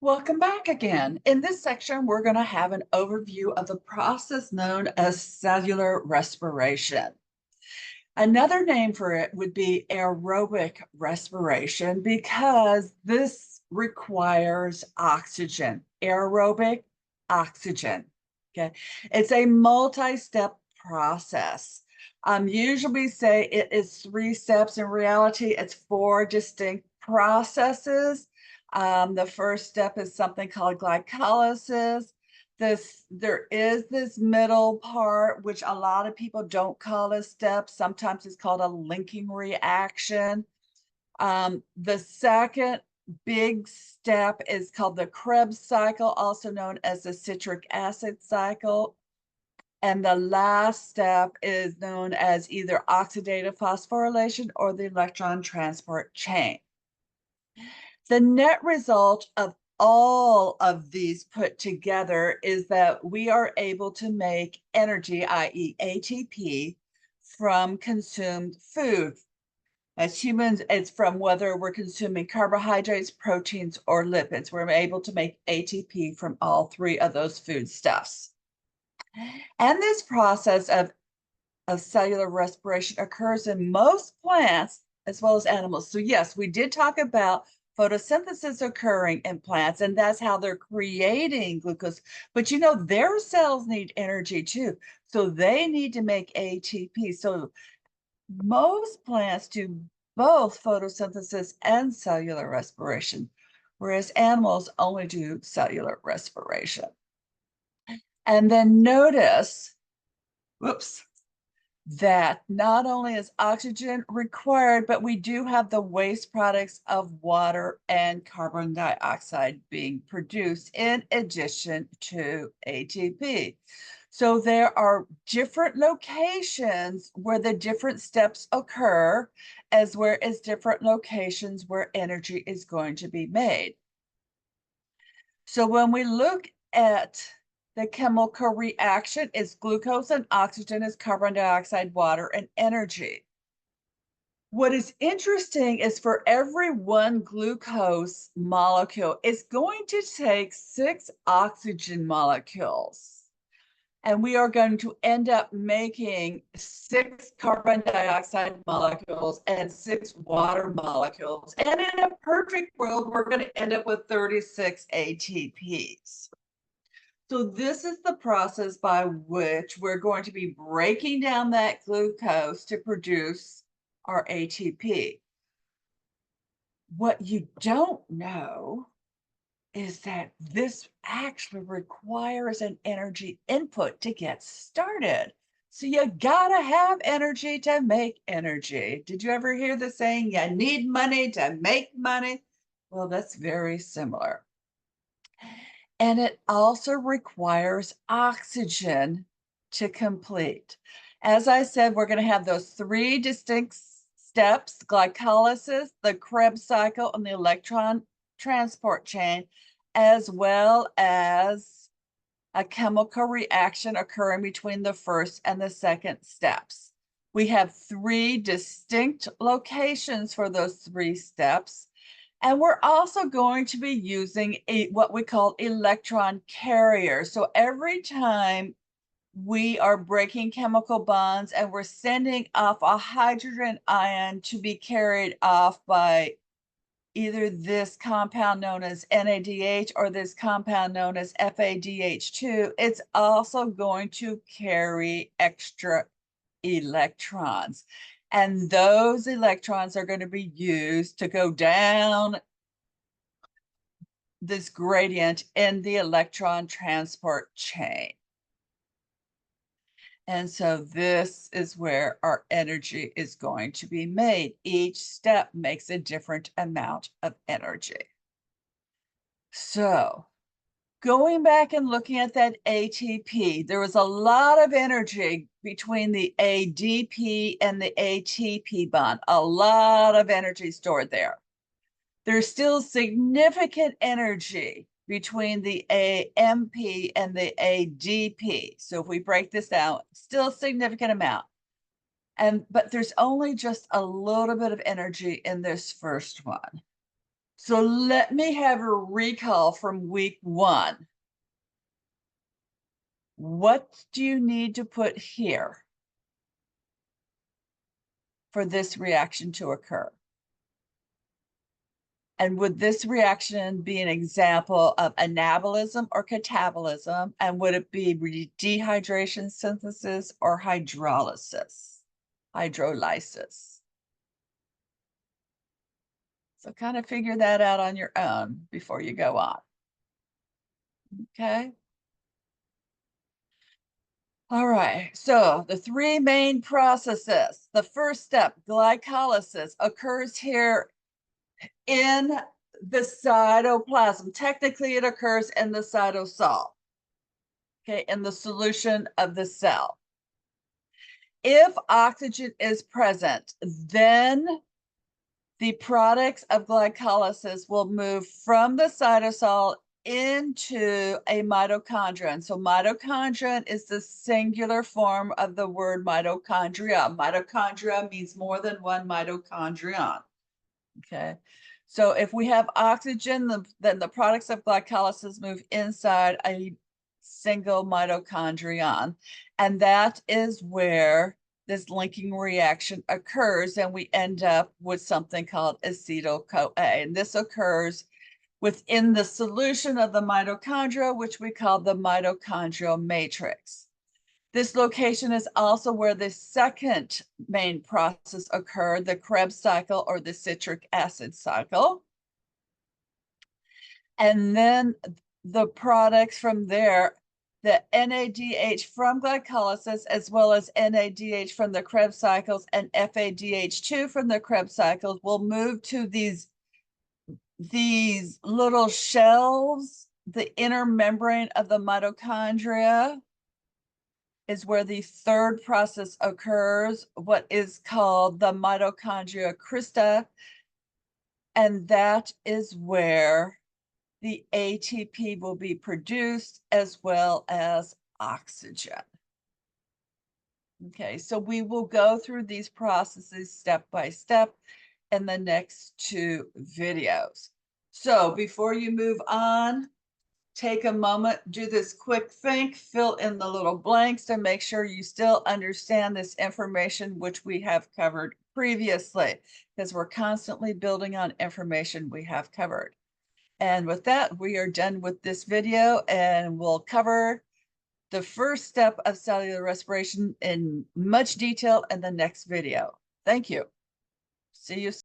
Welcome back again. In this section, we're going to have an overview of the process known as cellular respiration. Another name for it would be aerobic respiration because this requires oxygen. Aerobic oxygen. Okay. It's a multi-step process. Usually we say it is 3 steps. In reality, it's 4 distinct processes. The first step is something called glycolysis. There is this middle part, which a lot of people don't call a step. Sometimes it's called a linking reaction. The second big step is called the Krebs cycle, also known as the citric acid cycle. And the last step is known as either oxidative phosphorylation or the electron transport chain. The net result of all of these put together is that we are able to make energy, i.e. ATP, from consumed food. As humans, it's from whether we're consuming carbohydrates, proteins, or lipids. We're able to make ATP from all 3 of those foodstuffs. And this process of cellular respiration occurs in most plants as well as animals. So yes, we did talk about photosynthesis occurring in plants, and that's how they're creating glucose. But you know, their cells need energy too. So they need to make ATP. So most plants do both photosynthesis and cellular respiration, whereas animals only do cellular respiration. And then notice, whoops, that not only is oxygen required, but we do have the waste products of water and carbon dioxide being produced in addition to ATP. So there are different locations where the different steps occur, as well as different locations where energy is going to be made. So when we look at the chemical reaction, is glucose and oxygen is carbon dioxide, water, and energy. What is interesting is for every 1 glucose molecule, it's going to take 6 oxygen molecules. And we are going to end up making 6 carbon dioxide molecules and 6 water molecules. And in a perfect world, we're going to end up with 36 ATPs. So this is the process by which we're going to be breaking down that glucose to produce our ATP. What you don't know is that this actually requires an energy input to get started. So you gotta have energy to make energy. Did you ever hear the saying, you need money to make money? Well, that's very similar. And it also requires oxygen to complete. As I said, we're going to have those 3 distinct steps: glycolysis, the Krebs cycle, and the electron transport chain, as well as a chemical reaction occurring between the first and the second steps. We have 3 distinct locations for those 3 steps. And we're also going to be using what we call electron carriers. So every time we are breaking chemical bonds and we're sending off a hydrogen ion to be carried off by either this compound known as NADH or this compound known as FADH2, it's also going to carry extra electrons. And those electrons are going to be used to go down this gradient in the electron transport chain. And so this is where our energy is going to be made. Each step makes a different amount of energy. So going back and looking at that ATP, there was a lot of energy between the ADP and the ATP bond, a lot of energy stored there. There's still significant energy between the AMP and the ADP. So if we break this out, still a significant amount. But there's only just a little bit of energy in this first one. So let me have a recall from week 1. What do you need to put here for this reaction to occur? And would this reaction be an example of anabolism or catabolism? And would it be dehydration synthesis or hydrolysis? Hydrolysis. So kind of figure that out on your own before you go on. Okay. All right, so the 3 main processes. The first step, glycolysis, occurs here in the cytoplasm. Technically, it occurs in the cytosol, okay, in the solution of the cell. If oxygen is present, then the products of glycolysis will move from the cytosol into a mitochondrion. So mitochondrion is the singular form of the word mitochondria. Mitochondria means more than one mitochondrion. Okay. So if we have oxygen, then the products of glycolysis move inside a single mitochondrion. And that is where this linking reaction occurs, and we end up with something called acetyl-CoA. And this occurs within the solution of the mitochondria, which we call the mitochondrial matrix. This location is also where the second main process occurred, the Krebs cycle or the citric acid cycle. And then the products from there, the NADH from glycolysis, as well as NADH from the Krebs cycles and FADH2 from the Krebs cycles, will move to these little shells, the inner membrane of the mitochondria is where the third process occurs, what is called the mitochondria crista, and that is where the ATP will be produced as well as oxygen. Okay, so we will go through these processes step by step in the next 2 videos. So before you move on, take a moment, do this quick think, fill in the little blanks to make sure you still understand this information which we have covered previously, because we're constantly building on information we have covered. And with that, we are done with this video, and we'll cover the first step of cellular respiration in much detail in the next video. Thank you. See you soon.